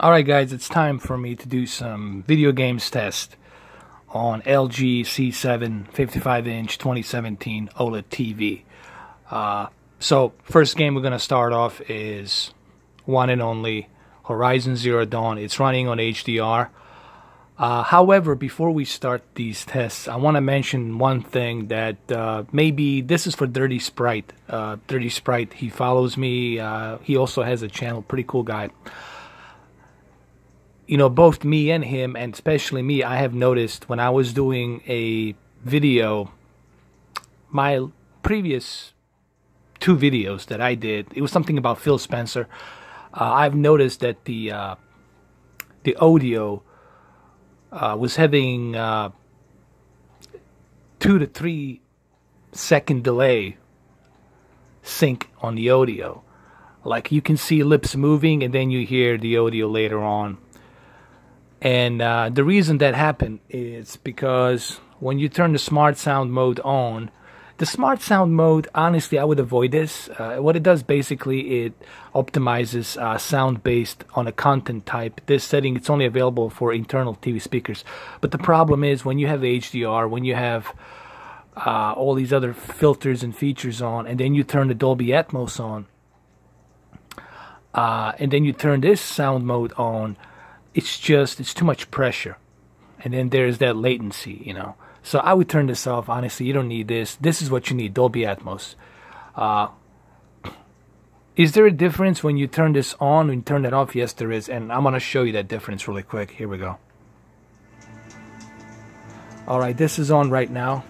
Alright guys, it's time for me to do some video games test on LG C7 55-inch 2017 OLED TV. So first game we're going to start off is one and only Horizon Zero Dawn. It's running on HDR. However, before we start these tests, I want to mention one thing that maybe this is for Dirty Sprite. Dirty Sprite, he follows me. He also has a channel, pretty cool guy. You know, both me and him, and especially me, I have noticed when I was doing a video, my previous two videos that I did, it was something about Phil Spencer. I've noticed that the audio was having 2 to 3 second delay sync on the audio. Like you can see lips moving and then you hear the audio later on. And the reason that happened is because when you turn the smart sound mode on, the smart sound mode, honestly, I would avoid this. What it does basically, it optimizes sound based on a content type. This setting, it's only available for internal TV speakers. But the problem is when you have HDR, when you have all these other filters and features on, and then you turn the Dolby Atmos on, and then you turn this sound mode on, it's too much pressure. And then there's that latency, you know. So I would turn this off. Honestly, you don't need this. This is what you need, Dolby Atmos. Is there a difference when you turn this on and turn it off? Yes, there is. And I'm going to show you that difference really quick. Here we go. Alright, this is on right now.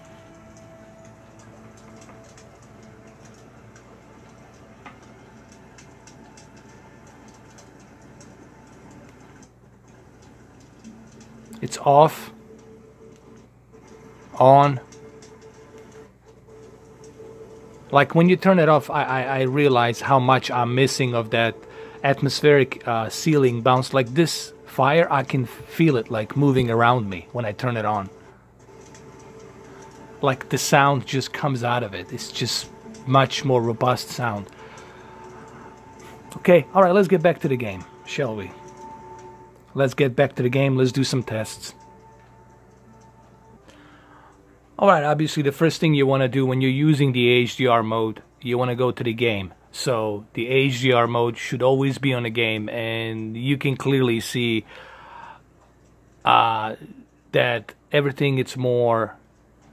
It's off, on. Like when you turn it off, I realize how much I'm missing of that atmospheric ceiling bounce. Like this fire, I can feel it like moving around me when I turn it on. Like the sound just comes out of it. It's just much more robust sound. Okay, alright, let's get back to the game, shall we? Let's get back to the game. Let's do some tests. Alright, obviously the first thing you want to do when you're using the HDR mode, you want to go to the game. So the HDR mode should always be on the game, and you can clearly see that everything it's more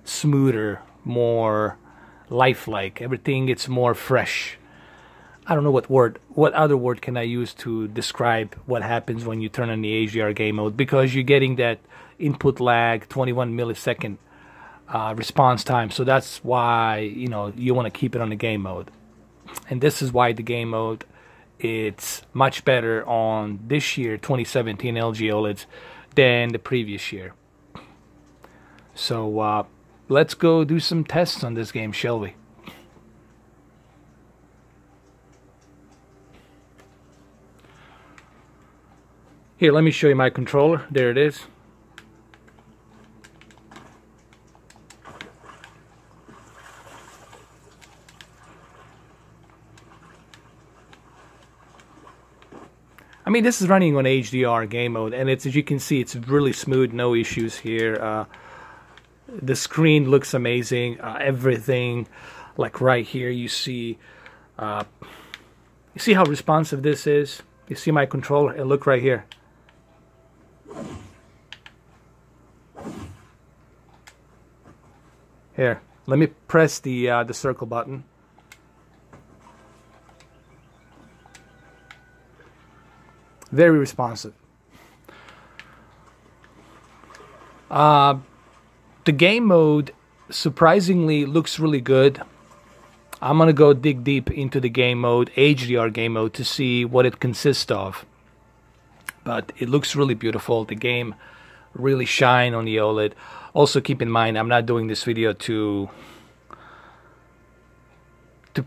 smoother, more lifelike. Everything it's more fresh. I don't know what other word can I use to describe what happens when you turn on the HDR Game Mode, because you're getting that input lag, 21 millisecond response time. So that's why, you know, you want to keep it on the game mode. And this is why the game mode, it's much better on this year 2017 LG OLEDs than the previous year. So let's go do some tests on this game, shall we? Here, let me show you my controller. There it is. I mean, this is running on HDR Game Mode, and it's, as you can see, it's really smooth, no issues here. The screen looks amazing. Everything, like right here, you see how responsive this is. You see my controller, and look right here. Here, let me press the circle button. Very responsive. The game mode surprisingly looks really good. I'm gonna go dig deep into the game mode, HDR game mode, to see what it consists of. But it looks really beautiful. The game really shine on the OLED. Also keep in mind, I'm not doing this video to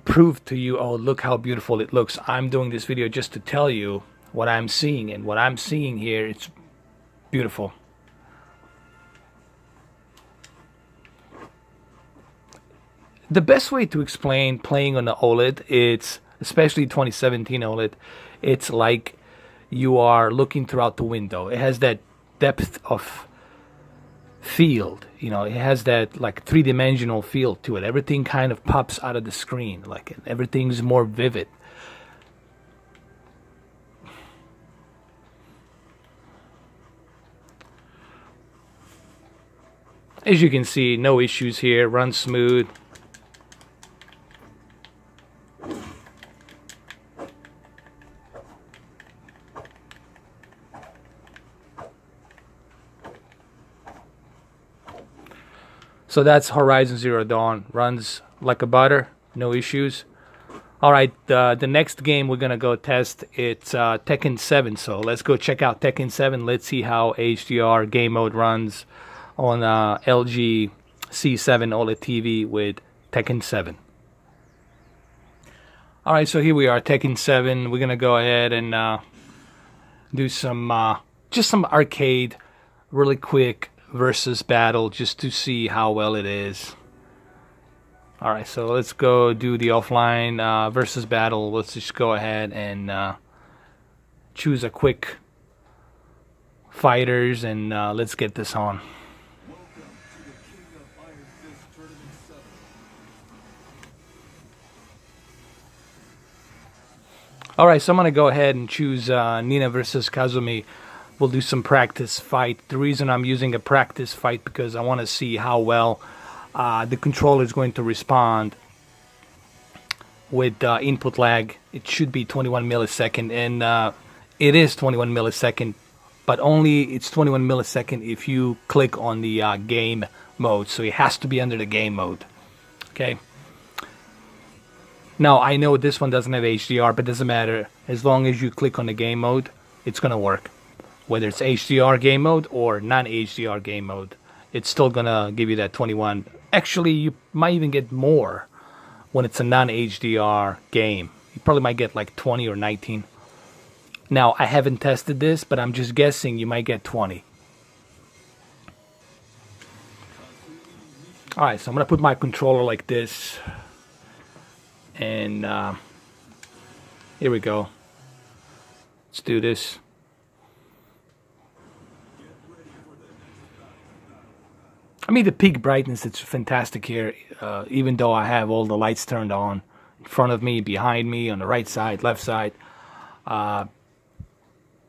prove to you, oh, look how beautiful it looks. I'm doing this video just to tell you what I'm seeing, and what I'm seeing here, it's beautiful. The best way to explain playing on the OLED, it's especially 2017 OLED, it's like you are looking throughout the window. It has that depth of field, you know, it has that like three-dimensional feel to it. Everything kind of pops out of the screen, like everything's more vivid. As you can see, no issues here, runs smooth. So that's Horizon Zero Dawn. Runs like a butter, no issues. Alright, the next game we're gonna go test, it's Tekken 7. So let's go check out Tekken 7. Let's see how HDR Game Mode runs on LG C7 OLED TV with Tekken 7. Alright, so here we are, Tekken 7. We're gonna go ahead and do some just some arcade, really quick versus battle, just to see how well it is. Alright, so let's go do the offline versus battle. Let's just go ahead and choose a quick fighters, and let's get this on. Alright, so I'm going to go ahead and choose Nina versus Kazumi. We'll do some practice fight. The reason I'm using a practice fight because I want to see how well the controller is going to respond with input lag. It should be 21 millisecond, and it is 21 millisecond, but only it's 21 millisecond if you click on the game mode. So it has to be under the game mode. Okay. Now I know this one doesn't have HDR, but it doesn't matter. As long as you click on the game mode, it's gonna work. Whether it's HDR game mode or non-HDR game mode, it's still gonna give you that 21. Actually, you might even get more when it's a non-HDR game. You probably might get like 20 or 19. Now, I haven't tested this, but I'm just guessing you might get 20. Alright, so I'm gonna put my controller like this. And here we go. Let's do this. I mean, the peak brightness, it's fantastic here, even though I have all the lights turned on in front of me, behind me, on the right side, left side.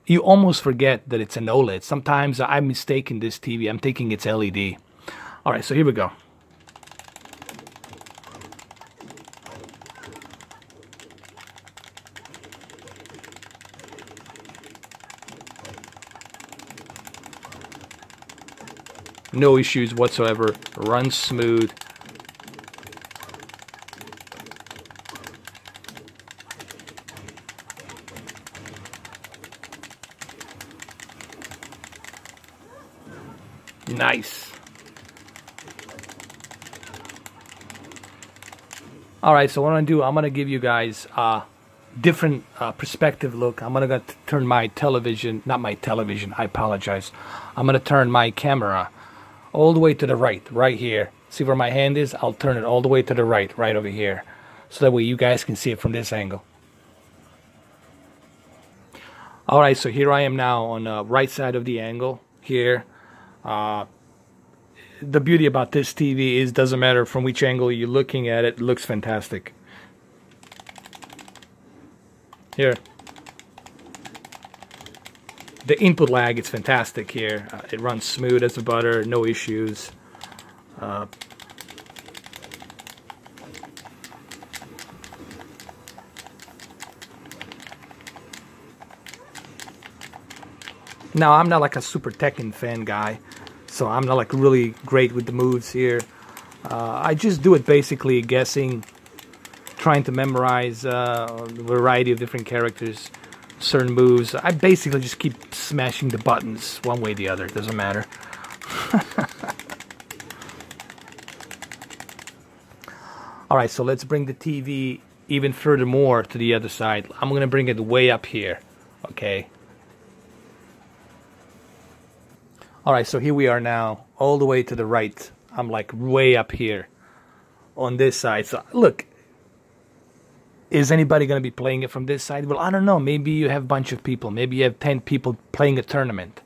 You almost forget that it's an OLED. Sometimes I'm mistaking this TV. I'm thinking it's LED. All right, so here we go. No issues whatsoever. Runs smooth. Nice. Alright, so what I'm going to do, I'm going to give you guys a different perspective look. I'm going to turn my television, not my television, I apologize. I'm going to turn my camera all the way to the right here. See where my hand is? I'll turn it all the way to the right over here. So that way you guys can see it from this angle. Alright, so here I am now on the right side of the angle here. The beauty about this TV is doesn't matter from which angle you're looking at it, it looks fantastic. Here. The input lag is fantastic here. It runs smooth as a butter, no issues. Now, I'm not like a super Tekken fan guy, so I'm not like really great with the moves here. I just do it basically guessing, trying to memorize a variety of different characters, certain moves. I basically just keep smashing the buttons one way or the other, it doesn't matter. Alright, so let's bring the TV even furthermore to the other side. I'm going to bring it way up here, okay? Alright, so here we are now, all the way to the right. I'm like way up here on this side. So look, Is anybody going to be playing it from this side? Well, I don't know. Maybe you have a bunch of people. Maybe you have 10 people playing a tournament.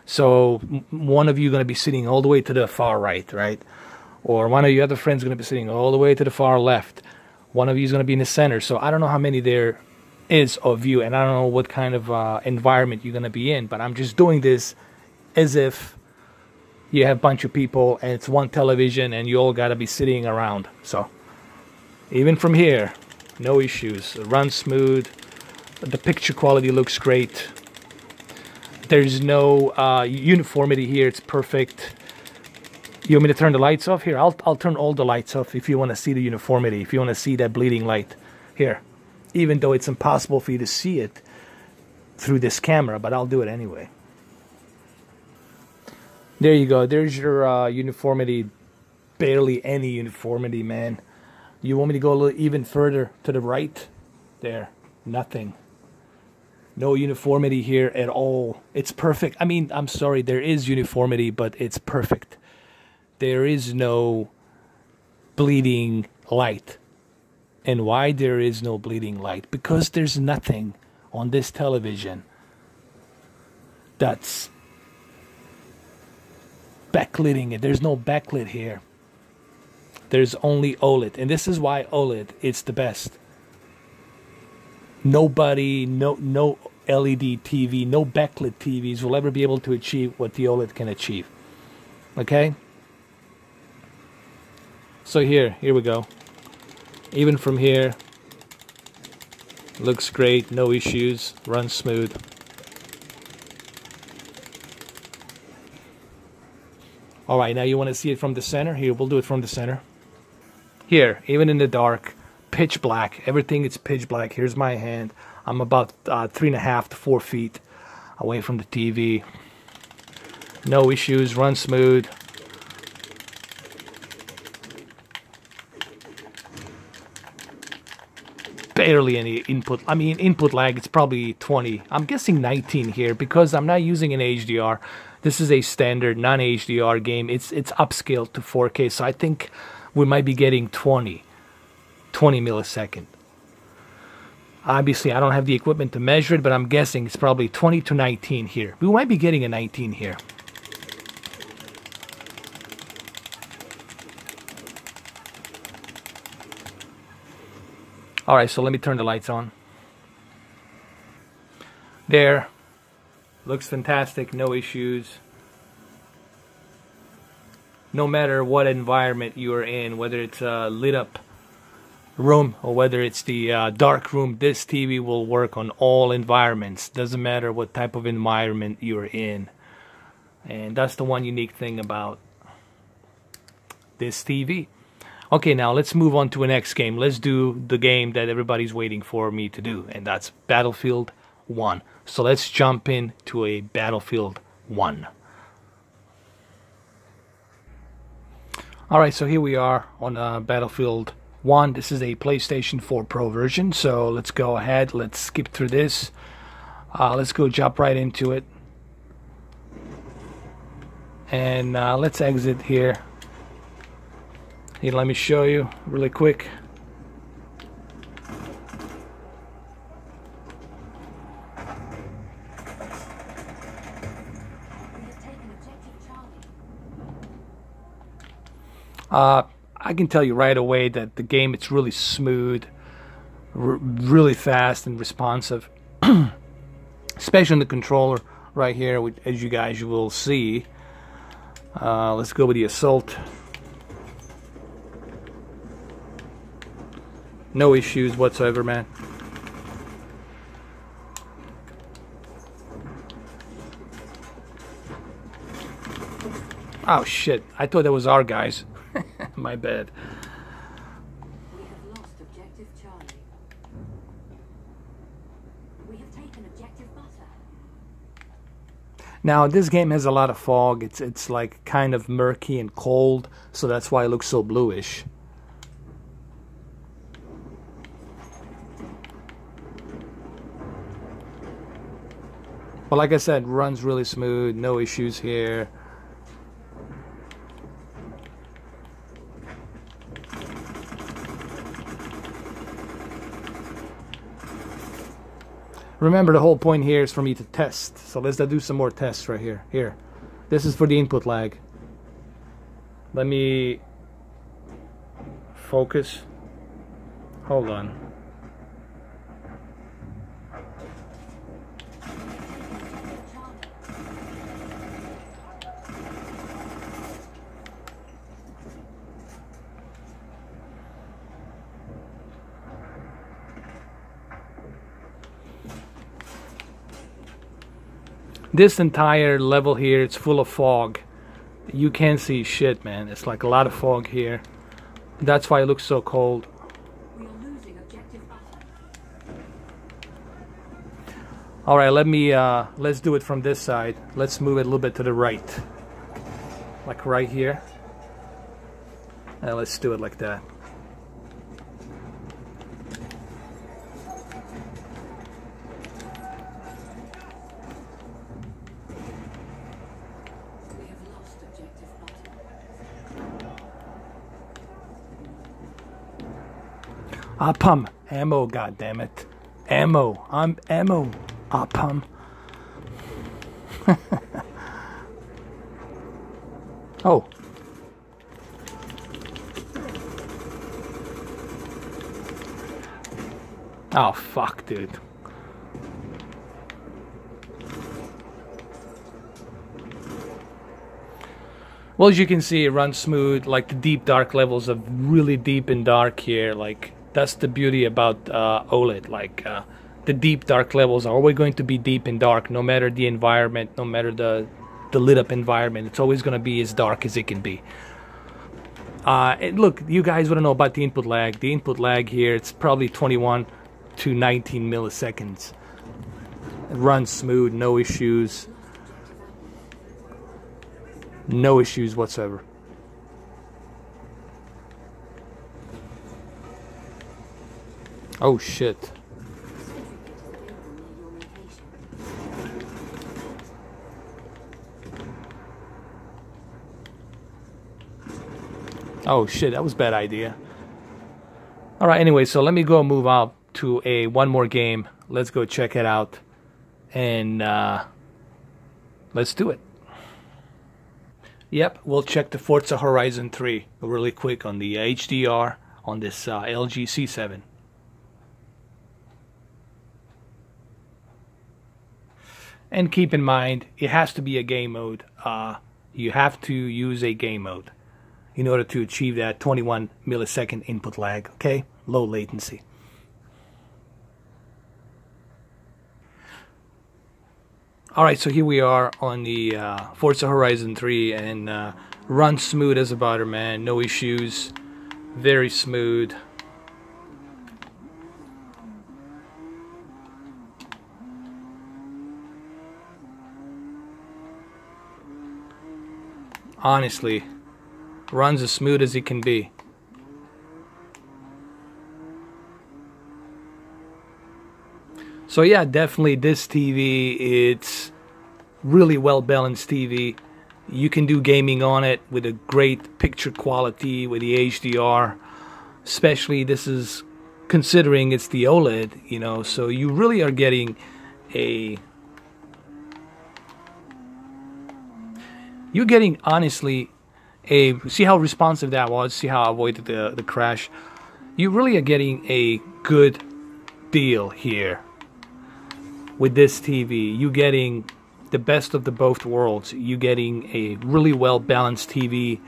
So one of you going to be sitting all the way to the far right, right? Or one of your other friends going to be sitting all the way to the far left. One of you is going to be in the center. So I don't know how many there is of you, and I don't know what kind of environment you're going to be in. But I'm just doing this as if you have a bunch of people and it's one television and you all got to be sitting around. So even from here, no issues. It runs smooth. The picture quality looks great. There's no uniformity here. It's perfect. You want me to turn the lights off? Here, I'll turn all the lights off if you want to see the uniformity, if you want to see that bleeding light. Here, even though it's impossible for you to see it through this camera, but I'll do it anyway. There you go. There's your uniformity. Barely any uniformity, man. You want me to go a little even further to the right? There, nothing. No uniformity here at all. It's perfect. I mean, I'm sorry, there is uniformity, but it's perfect. There is no bleeding light. And why there is no bleeding light? Because there's nothing on this television that's backlighting it. There's no backlit here. There's only OLED. And this is why OLED is the best. Nobody, no LED TV, no backlit TVs will ever be able to achieve what the OLED can achieve. Okay? So here we go. Even from here, looks great, no issues, runs smooth. Alright, now you want to see it from the center? Here, we'll do it from the center. Here, even in the dark, pitch black. Everything is pitch black. Here's my hand. I'm about 3.5 to 4 feet away from the TV. No issues, runs smooth. Barely any input. I mean, input lag, it's probably 20. I'm guessing 19 here because I'm not using an HDR. This is a standard non-HDR game. It's upscaled to 4K, so I think we might be getting 20 millisecond. Obviously, I don't have the equipment to measure it, but I'm guessing it's probably 20 to 19 here. We might be getting a 19 here. Alright, so let me turn the lights on. There. Looks fantastic, no issues. No matter what environment you are in, whether it's a lit up room or whether it's the dark room, this TV will work on all environments. Doesn't matter what type of environment you're in. And that's the one unique thing about this TV. Okay, now let's move on to the next game. Let's do the game that everybody's waiting for me to do, and that's Battlefield 1. So let's jump into a Battlefield 1. Alright, so here we are on Battlefield 1. This is a PlayStation 4 Pro version, so let's go ahead. Let's skip through this. Let's go jump right into it. And let's exit here. Here, let me show you really quick. I can tell you right away that the game, it's really smooth, really fast and responsive, especially on the controller right here, which, as you guys will see. Let's go with the Assault. No issues whatsoever, man. Oh shit, I thought that was our guys. My bad. We have lost objective Charlie. We have taken objective Butter. Now this game has a lot of fog. It's like kind of murky and cold, so that's why it looks so bluish. But like I said, runs really smooth, no issues here. Remember, the whole point here is for me to test. So let's do some more tests right here. Here, this is for the input lag. Let me focus. Hold on. This entire level here, it's full of fog. You can't see shit, man. It's like a lot of fog here. That's why it looks so cold. We are losing objective button. All right, let's do it from this side. Let's move it a little bit to the right, like right here. Let's do it like that. We have lost objective button. Pum. Ammo, goddammit. Ammo. I'm ammo. Pum. Oh. Oh, fuck, dude. Well, as you can see, it runs smooth. Like the deep dark levels are really deep and dark here. Like that's the beauty about OLED. Like the deep dark levels are always going to be deep and dark, no matter the environment, no matter the lit up environment. It's always going to be as dark as it can be. And look, you guys want to know about the input lag. The input lag here, it's probably 21 to 19 milliseconds. It runs smooth, no issues. No issues whatsoever. Oh shit. Oh shit, that was a bad idea. Alright, anyway, so let me go move out to one more game. Let's go check it out. And let's do it. Yep, we'll check the Forza Horizon 3 really quick on the HDR on this LG C7. And keep in mind, it has to be a game mode. You have to use a game mode in order to achieve that 21 millisecond input lag, okay? Low latency. Alright, so here we are on the Forza Horizon 3, and runs smooth as a butter, man. No issues. Very smooth. Honestly, runs as smooth as it can be. So yeah, definitely this TV, it's really well balanced TV. You can do gaming on it with a great picture quality with the HDR. Especially this is considering it's the OLED, you know, so you really are getting you're getting honestly see how responsive that was, see how I avoided the crash. You really are getting a good deal here. With this TV, you're getting the best of the both worlds. You're getting a really well balanced TV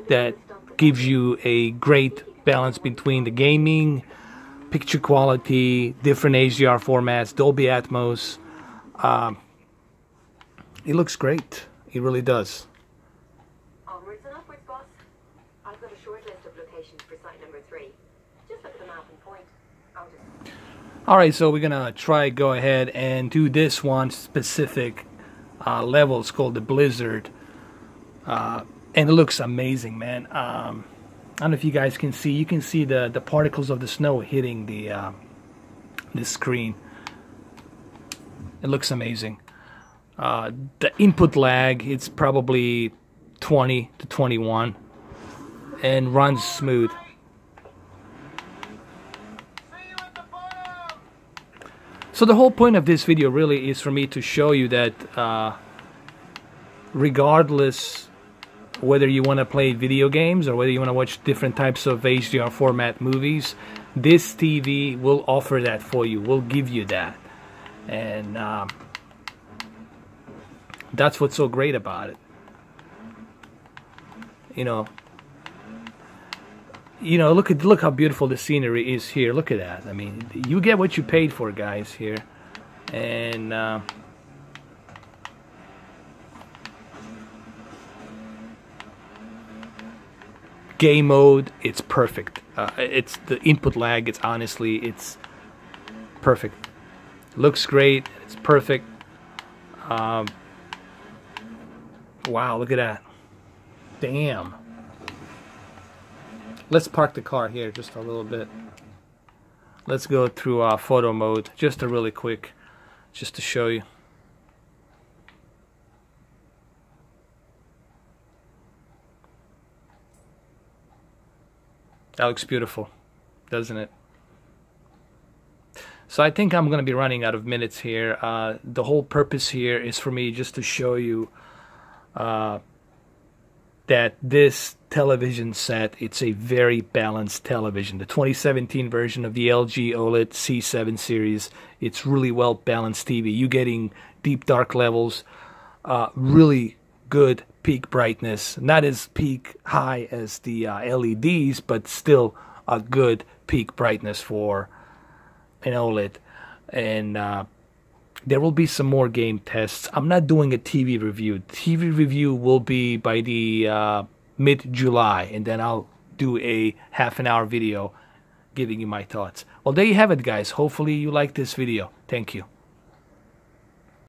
that gives you a great balance between the gaming, picture quality, different HDR formats, Dolby Atmos. It looks great. It really does. Onwards and upwards, boss. I've got a short list of locations for site number 3. Just look at the map and point. Alright, so we're gonna go ahead and do this one specific level. It's called the Blizzard. And it looks amazing, man. I don't know if you guys can see. You can see the particles of the snow hitting the screen. It looks amazing. The input lag, it's probably 20 to 21. And runs smooth. So the whole point of this video really is for me to show you that regardless whether you want to play video games or whether you want to watch different types of HDR format movies, this TV will offer that for you, will give you that. And that's what's so great about it. You know, look how beautiful the scenery is here. Look at that. I mean, you get what you paid for, guys, here. And game mode, it's perfect. It's the input lag, it's perfect. Looks great, it's perfect. Wow, look at that. Damn. Let's park the car here just a little bit. Let's go through photo mode just a really quick, just to show you. That looks beautiful, doesn't it? So I think I'm going to be running out of minutes here. The whole purpose here is for me just to show you that this television set, it's a very balanced television. The 2017 version of the LG OLED C7 series, it's really well balanced TV. You're getting deep dark levels, really good peak brightness, not as peak high as the LEDs, but still a good peak brightness for an OLED. And there will be some more game tests. I'm not doing a TV review. TV review will be by the mid-July, and then I'll do a half-an-hour video giving you my thoughts. Well, there you have it, guys. Hopefully you like this video. Thank you.